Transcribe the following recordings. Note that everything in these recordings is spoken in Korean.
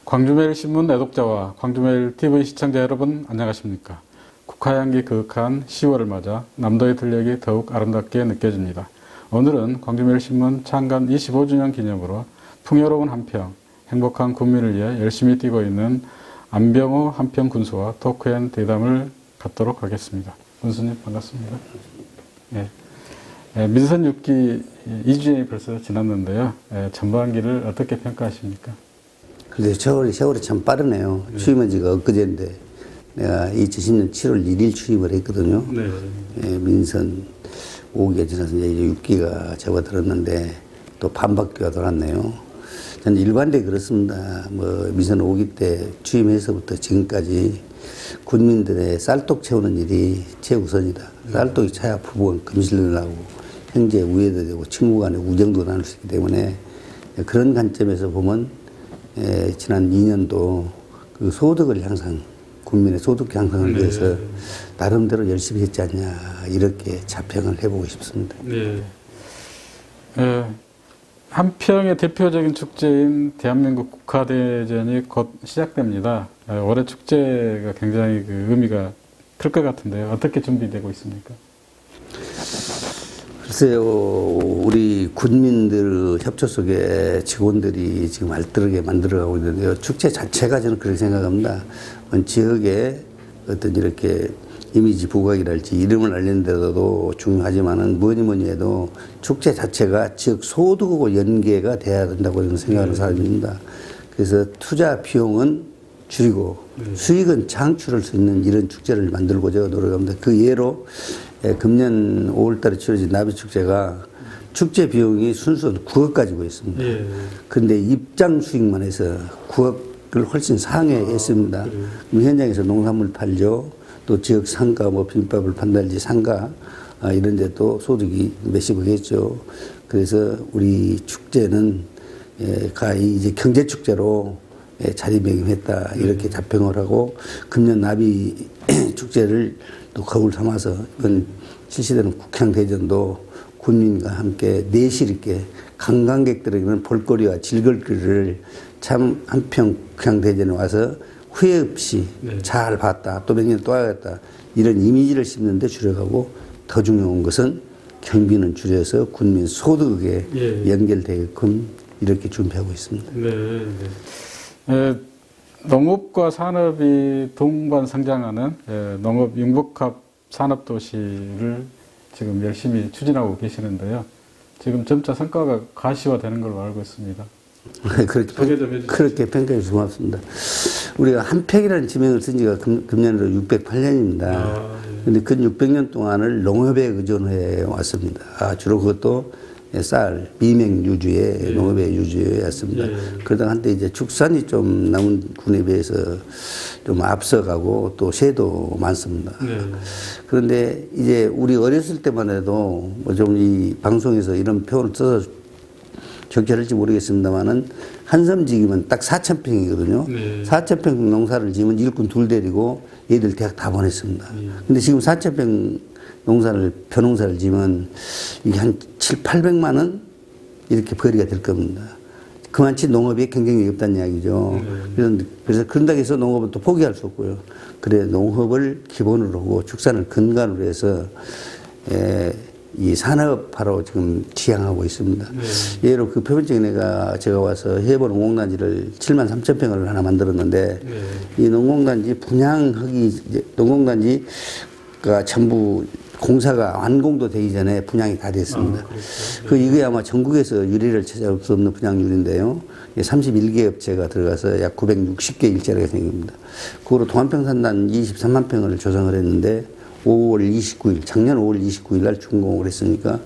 광주매일신문 애독자와 광주매일TV 시청자 여러분 안녕하십니까. 국화향기 그윽한 10월을 맞아 남도의 들녘이 더욱 아름답게 느껴집니다. 오늘은 광주매일신문 창간 25주년 기념으로 풍요로운 한평, 행복한 군민을 위해 열심히 뛰고 있는 안병호 한평군수와 토크앤 대담을 갖도록 하겠습니다. 군수님 반갑습니다. 민선 6기 2주년이 벌써 지났는데요. 전반기를 어떻게 평가하십니까? 근데 세월이 참 빠르네요. 취임한 지가 엊그제인데 내가 2010년 7월 1일 취임을 했거든요. 민선 5기가 지나서 이제 6기가 접어들었는데 또 반바퀴가 돌았네요. 저는 일관되게 그렇습니다. 민선 5기 때 취임해서부터 지금까지 군민들의 쌀떡 채우는 일이 최우선이다. 쌀떡이 차야 부부간 금실을 나고 형제 우애도 되고 친구 간의 우정도 나눌 수 있기 때문에 그런 관점에서 보면 지난 2년도 그 소득을 향상, 국민의 소득 향상을 위해서 나름대로 열심히 했지 않냐, 이렇게 자평을 해보고 싶습니다. 한평의 대표적인 축제인 대한민국 국화대전이 곧 시작됩니다. 올해 축제가 굉장히 의미가 클 것 같은데요. 어떻게 준비되고 있습니까? 글쎄요, 우리 군민들 협조 속에 직원들이 지금 알뜰하게 만들어가고 있는데요. 축제 자체가 저는 그렇게 생각합니다. 지역에 어떤 이렇게 이미지 부각이랄지 이름을 알리는 데도 중요하지만은 뭐니 해도 축제 자체가 지역 소득하고 연계가 돼야 된다고 저는 생각하는 사람입니다. 그래서 투자 비용은 줄이고 수익은 창출할 수 있는 이런 축제를 만들고자 노력합니다. 그 예로 금년 5월달에 치러진 나비축제가 축제 비용이 순수한 9억 가지고 있습니다. 그런데 입장 수익만 해서 9억을 훨씬 상회했습니다. 그럼 현장에서 농산물 팔죠. 또 지역 상가, 비빔밥을 판달지 상가, 이런 데도 소득이 몇십억했죠. 그래서 우리 축제는 이제 경제축제로 자리매김했다. 이렇게 자평을 하고, 금년 나비 축제를 또 거울 삼아서 이번 실시되는 국향대전도 군민과 함께 내실 있게 관광객들에게는 볼거리와 즐길거리를 참 한평 국향대전에 와서 후회 없이 잘 봤다. 또 몇 년 또 와야겠다. 이런 이미지를 심는 데 주력하고, 더 중요한 것은 경비는 줄여서 군민 소득에 연결되게끔 이렇게 준비하고 있습니다. 농업과 산업이 동반 성장하는 농업 융복합 산업도시를 지금 열심히 추진하고 계시는데요. 지금 점차 성과가 가시화되는 걸로 알고 있습니다. 그렇게 평가해 주셔서 고맙습니다. 우리가 한평이라는 지명을 쓴 지가 금년으로 608년입니다. 근데 그 600년 동안을 농업에 의존해 왔습니다. 주로 그것도 쌀, 미명 유주의 농업의 유주였습니다. 그러다가 한때 이제 축산이 좀 남은 군에 비해서 좀 앞서가고 또 새도 많습니다. 그런데 이제 우리 어렸을 때만 해도 좀 이 방송에서 이런 표현을 써서 적절할지 모르겠습니다만은 한섬지기면 딱 4,000평이거든요. 4,000평 농사를 지으면 일꾼 둘 데리고 얘들 대학 다 보냈습니다. 근데 지금 4,000평 벼농사를 지면 이게 한 7, 800만 원 이렇게 벌이가 될 겁니다. 그만치 농업에 경쟁력이 없다는 이야기죠. 그래서 그런다고 해서 농업은 또 포기할 수 없고요. 그래 농업을 기본으로 하고 축산을 근간으로 해서 이 산업화로 지금 지향하고 있습니다. 예로 그 표면적인 제가 와서 해본 농공단지를 73,000평을 하나 만들었는데 이 농공단지 분양하기 농공단지가 전부 공사가 완공도 되기 전에 분양이 다 됐습니다. 이게 아마 전국에서 유례를 찾아올 수 없는 분양률인데요. 31개 업체가 들어가서 약 960개 일자리가 생깁니다. 그거로 동안평산단 23만 평을 조성을 했는데 5월 29일, 작년 5월 29일 날 준공을 했으니까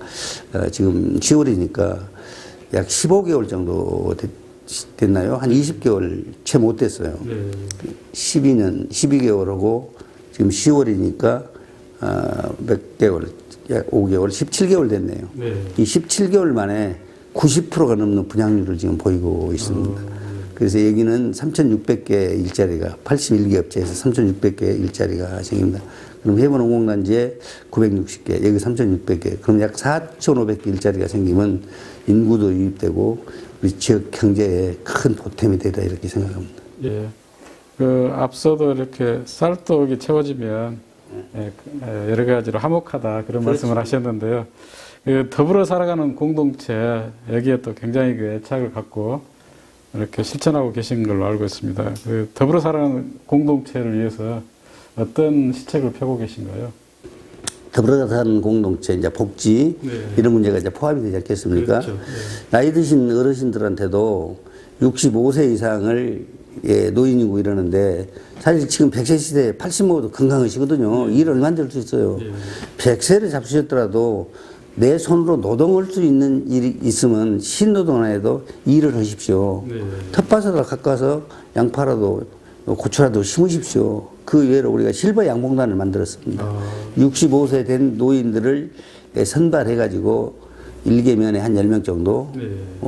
지금 10월이니까 약 15개월 정도 됐나요? 한 20개월 채 못 됐어요. 12개월하고 지금 10월이니까 몇 개월, 5개월, 17개월 됐네요. 이 17개월 만에 90%가 넘는 분양률을 지금 보이고 있습니다. 그래서 여기는 3,600개 일자리가 81개 업체에서 3,600개 일자리가 생깁니다. 그럼 해운항공단지에 960개, 여기 3,600개, 그럼 약 4,500개 일자리가 생기면 인구도 유입되고 우리 지역 경제에 큰 보탬이 되다 이렇게 생각합니다. 예. 그 앞서도 이렇게 쌀떡이 채워지면 여러 가지로 화목하다 그런 말씀을 하셨는데요. 그 더불어 살아가는 공동체 여기에 또 굉장히 그 애착을 갖고 이렇게 실천하고 계신 걸로 알고 있습니다. 그 더불어 살아가는 공동체를 위해서 어떤 시책을 펴고 계신가요? 더불어 사는 공동체, 이제 복지, 이런 문제가 이제 포함이 되지 않겠습니까? 그렇죠. 나이 드신 어르신들한테도 65세 이상을 노인이고 이러는데 사실 지금 100세 시대에 80 먹어도 건강하시거든요. 일을 얼마나 할 수 있어요. 100세를 잡수셨더라도 내 손으로 노동할 수 있는 일이 있으면 신노동 안 해도 일을 하십시오. 텃밭에다 갖고 와서 양파라도 고추라도 심으십시오. 그 외로 우리가 실버 양봉단을 만들었습니다. 65세 된 노인들을 선발해가지고 1개면에 한 10명 정도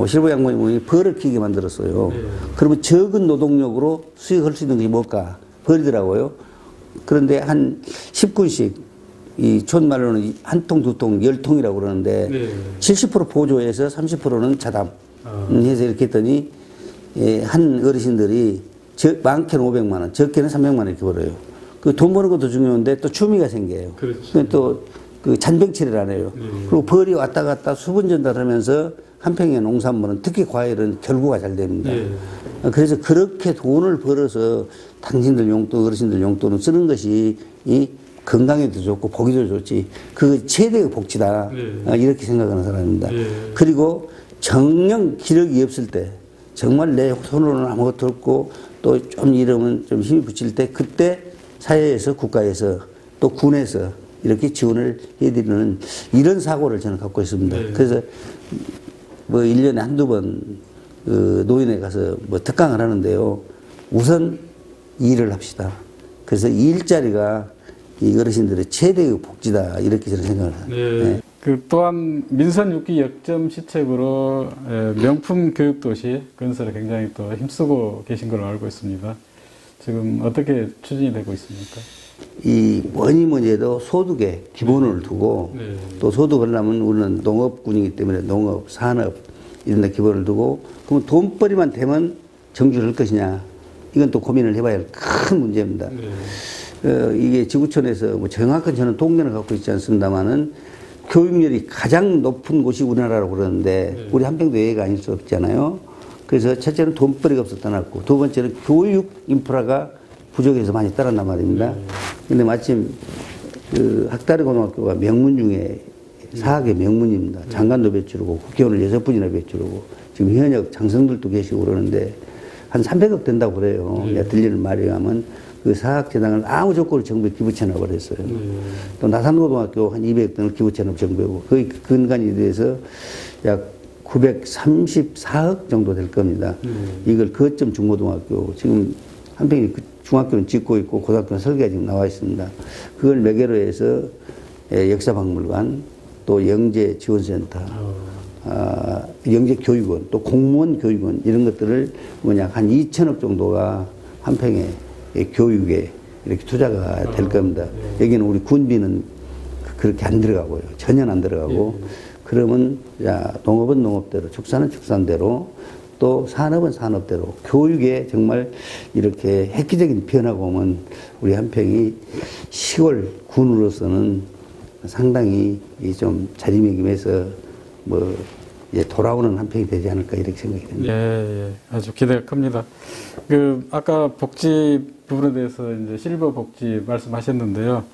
실버 양봉이 벌을 키게 만들었어요. 그러면 적은 노동력으로 수익할 수 있는 게 뭘까? 벌이더라고요. 그런데 한 10군씩 이 촌말로는 한 통, 두 통, 10통이라고 그러는데 70% 보조해서 30%는 자담 해서 이렇게 했더니 한 어르신들이 많게는 500만 원, 적게는 300만 원 이렇게 벌어요. 그 돈 버는 것도 중요한데 또 취미가 생겨요. 그렇죠. 또 그 잔병치레를 안 해요. 그리고 벌이 왔다 갔다 수분 전달하면서 한평의 농산물은 특히 과일은 결구가 잘 됩니다. 그래서 그렇게 돈을 벌어서 당신들 용돈, 어르신들 용돈을 쓰는 것이 이 건강에도 좋고 보기도 좋지. 그 최대의 복지다. 이렇게 생각하는 사람입니다. 그리고 정녕 기력이 없을 때 정말 내 손으로는 아무것도 없고 또 좀 이러면 좀 힘이 붙일 때 그때 사회에서 국가에서 또 군에서 이렇게 지원을 해드리는 이런 사고를 저는 갖고 있습니다. 그래서 뭐 1년에 한두 번 노인에 가서 뭐 특강을 하는데요. 우선 일을 합시다. 그래서 이 일자리가 이 어르신들의 최대의 복지다 이렇게 저는 생각을 합니다. 그 또한 민선 6기 역점 시책으로 명품 교육도시 건설에 굉장히 또 힘쓰고 계신 걸로 알고 있습니다. 지금 어떻게 추진이 되고 있습니까? 이 뭐니 해도 소득에 기본을 두고 또 소득을 하려면 우리는 농업군이기 때문에 농업, 산업 이런 데 기본을 두고 그러면 돈벌이만 되면 정주를 할 것이냐 이건 또 고민을 해봐야 할 큰 문제입니다. 이게 지구촌에서 뭐 정확한 저는 통계를 갖고 있지 않습니다만은 교육열이 가장 높은 곳이 우리나라라고 그러는데 우리 한평도 예외가 아닐 수 없잖아요. 그래서 첫째는 돈벌이가 없었다 놨고 두 번째는 교육 인프라가 부족해서 많이 따랐단 말입니다. 근데 마침 그 학다리 고등학교가 명문 중에 사학의 명문입니다. 장관도 배출하고 국회의원을 6분이나 배출하고 지금 현역 장성들도 계시고 그러는데 한 300억 된다고 그래요. 들리는 말에 하면 그 사학재단을 아무 조건을 정부에 기부채 넣어버렸어요. 또 나산고등학교 한 200등을 기부채 넣어 정부고 거의 근간이 돼서 약 934억 정도 될 겁니다. 이걸 거점 중고등학교 지금 한평이 중학교는 짓고 있고 고등학교는 설계가 지금 나와 있습니다. 그걸 매개로 해서 역사박물관 또 영재지원센터 영재교육원 또 공무원 교육원 이런 것들을 뭐냐 한 2천억 정도가 한평에 교육에 이렇게 투자가 될 겁니다. 여기는 우리 군비는 그렇게 안 들어가고요. 전혀 안 들어가고 그러면 야 농업은 농업대로 축산은 축산대로 또 산업은 산업대로 교육에 정말 이렇게 획기적인 변화가 오면 우리 한평이 시골 군으로서는 상당히 좀 자리매김해서 뭐 돌아오는 한평이 되지 않을까 이렇게 생각이 됩니다. 예, 아주 기대가 큽니다. 그 아까 복지 부분에 대해서 이제 실버 복지 말씀하셨는데요.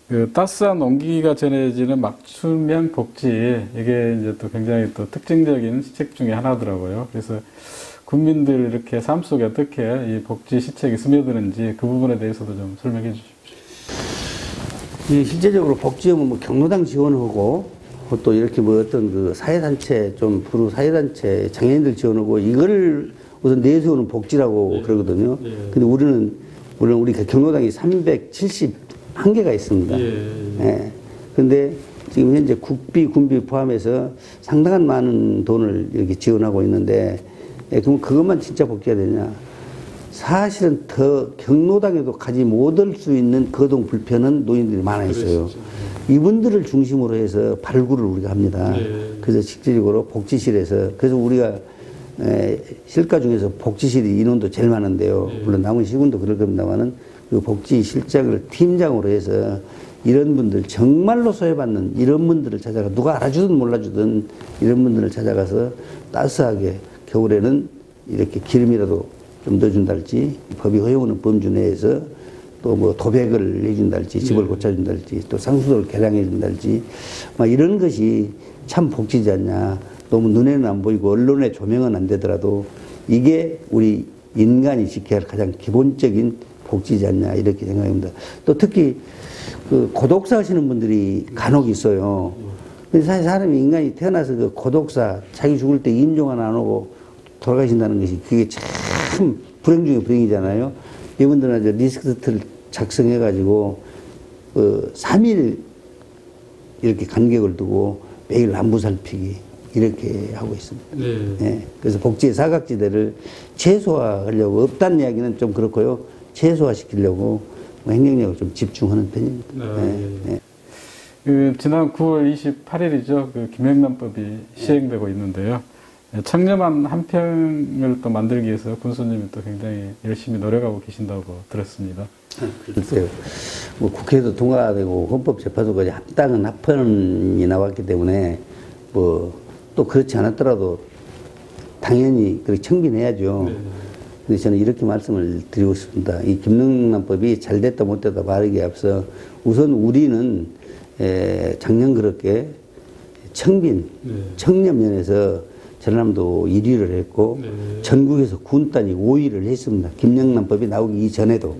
그 따스한 온기가 전해지는 맞춤형 복지 이게 이제 또 굉장히 또 특징적인 시책 중에 하나더라고요. 그래서 국민들 이렇게 삶 속에 어떻게 이 복지 시책이 스며드는지 그 부분에 대해서도 좀 설명해 주십시오. 실제적으로 복지하면 뭐 경로당 지원하고 또 이렇게 뭐 어떤 그 사회단체, 좀 프로 사회단체 장애인들 지원하고 이거를 우선 내세우는 복지라고 그러거든요. 근데 우리는 우리 경로당이 371개가 있습니다. 예. 근데 지금 현재 국비, 군비 포함해서 상당한 많은 돈을 이렇게 지원하고 있는데, 그럼 그것만 진짜 복지가 되냐? 사실은 더 경로당에도 가지 못할 수 있는 거동 불편한 노인들이 많아 있어요. 이분들을 중심으로 해서 발굴을 우리가 합니다. 그래서 실질적으로 복지실에서, 그래서 우리가 실가 중에서 복지실이 인원도 제일 많은데요. 물론 남은 시군도 그럴 겁니다만은 그 복지실장을 팀장으로 해서 이런 분들, 정말로 소외받는 이런 분들을 찾아가, 누가 알아주든 몰라주든 이런 분들을 찾아가서 따스하게 겨울에는 이렇게 기름이라도 좀 넣어준달지, 법이 허용하는 범주 내에서 또 뭐 도백을 해준달지, 집을 고쳐준달지, 또 상수도를 개량해준달지, 막 이런 것이 참 복지지 않냐. 너무 눈에는 안 보이고 언론의 조명은 안 되더라도 이게 우리 인간이 지켜야 할 가장 기본적인 복지지 않냐, 이렇게 생각합니다. 또 특히 그 고독사 하시는 분들이 간혹 있어요. 근데 사실 사람이, 인간이 태어나서 그 고독사, 자기 죽을 때 임종 하나 안 오고 돌아가신다는 것이 그게 참 불행 중에 불행이잖아요. 이분들은 이제 리스크트를 작성해가지고 3일 이렇게 간격을 두고 매일 안부 살피기 이렇게 하고 있습니다. 네. 그래서 복지의 사각지대를 최소화하려고, 없다는 이야기는 좀 그렇고요. 최소화시키려고 행정력을 좀 집중하는 편입니다. 네. 그 지난 9월 28일이죠. 그 김영란법이 시행되고 있는데요. 청렴한 한평을 또 만들기 위해서 군수님이 또 굉장히 열심히 노력하고 계신다고 들었습니다. 글쎄요. 뭐 국회도 통과되고 헌법재판소까지 합당은 합헌이 나왔기 때문에 뭐 또 그렇지 않았더라도 당연히 그렇게 청빈해야죠. 근데 저는 이렇게 말씀을 드리고 싶습니다. 이 김영란법이 잘 됐다 못 됐다 말하기에 앞서 우선 우리는 작년 그렇게 청빈, 청렴면에서 전남도 1위를 했고 전국에서 군단이 5위를 했습니다. 김영란법이 나오기 이전에도.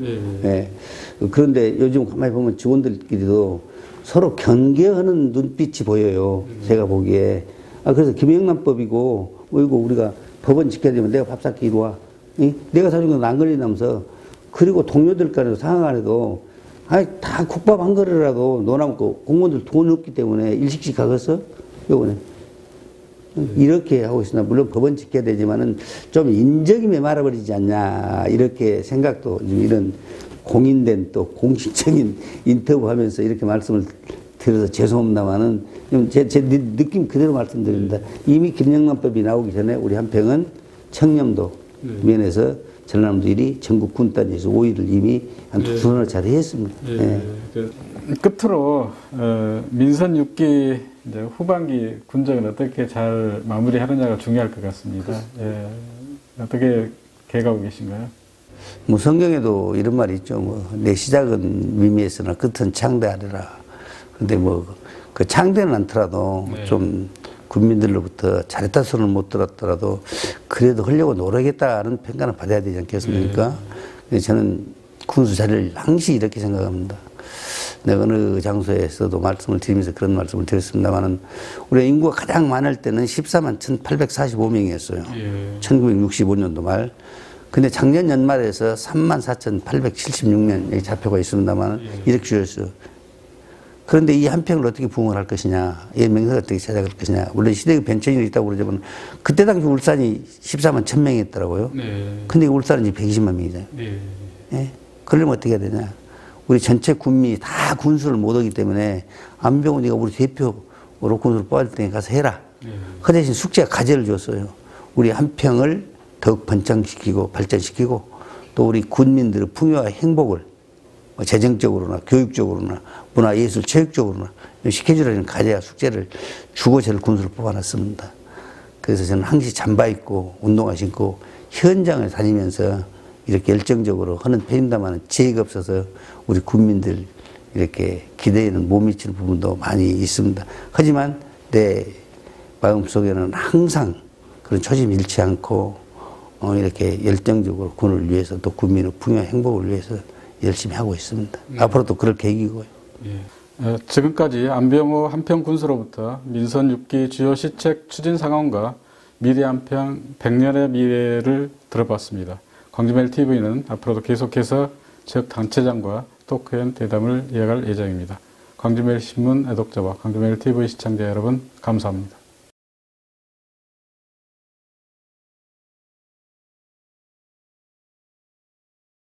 그런데 요즘 가만히 보면 직원들끼리도 서로 경계하는 눈빛이 보여요. 제가 보기에. 그래서 김영란법이고, 이거 우리가 법원 지켜야 되면 내가 밥 사기 이리 와. 내가 사준 건 안 걸린다면서. 그리고 동료들 간에도 상황 안에도 다 국밥 한 그릇이라도 넣어놓고 공무원들 돈 없기 때문에 일식씩 가겠어? 요거는. 이렇게 하고 있습니다. 물론 법은 지켜야 되지만은 좀 인적임에 말아버리지 않냐, 이렇게 생각도, 이런 공인된 또 공식적인 인터뷰 하면서 이렇게 말씀을 드려서 죄송합니다만은 제 느낌 그대로 말씀드립니다. 이미 김영란법이 나오기 전에 우리 한평은 청렴도 면에서 전남도 1위, 전국 군단에서 5위를 이미 한 두서너 차례 했습니다. 끝으로 민선 6기 이제 후반기 군정은 어떻게 잘 마무리하느냐가 중요할 것 같습니다. 어떻게 계획하고 계신가요? 뭐 성경에도 이런 말이 있죠. 뭐 내 시작은 미미했으나 끝은 창대하리라. 근데 뭐 그 창대는 않더라도 좀 국민들로부터 잘했다 소리는 못 들었더라도 그래도 하려고 노력했다는 평가는 받아야 되지 않겠습니까? 그래서 저는 군수 자리를 항시 이렇게 생각합니다. 내가 어느 장소에서도 말씀을 드리면서 그런 말씀을 드렸습니다만은 우리 인구가 가장 많을 때는 14만 1,845명이었어요. 1965년도 말. 근데 작년 연말에서 3만 4,876명 좌표가 있습니다만 이렇게 줄였어요. 그런데 이 한평을 어떻게 부흥을 할 것이냐, 이 명성을 어떻게 찾아갈 것이냐. 물론 시대의 변천이 있다고 그러지만 그때 당시 울산이 14만 1,000명이었더라고요. 근데 울산은 이제 120만 명이잖아요. 그러려면 어떻게 해야 되냐. 우리 전체 군민이 다 군수를 못 하기 때문에 안병호 네가 우리 대표로 군수를 뽑을 때 가서 해라. 그 대신 숙제가 과제를 줬어요. 우리 한평을 더욱 번창시키고 발전시키고 또 우리 군민들의 풍요와 행복을 재정적으로나 교육적으로나 문화예술 체육적으로나 시켜주라는 과제와 숙제를 주고 저를 군수를 뽑아놨습니다. 그래서 저는 항시 잠바 입고 운동화 신고 현장을 다니면서 이렇게 열정적으로 하는 편입니다만 지혜가 없어서 우리 국민들 이렇게 기대에는 못 미치는 부분도 많이 있습니다. 하지만 내 마음속에는 항상 그런 초심 잃지 않고 이렇게 열정적으로 군을 위해서 또 국민의 풍요와 행복을 위해서 열심히 하고 있습니다. 앞으로도 그럴 계획이고요. 지금까지 안병호 한평군수로부터 민선 6기 주요 시책 추진 상황과 미래 한평 100년의 미래를 들어봤습니다. 광주메일TV는 앞으로도 계속해서 지역 단체장과 토크앤 대담을 이어갈 예정입니다. 광주메일신문 애독자와 광주메일TV 시청자 여러분 감사합니다.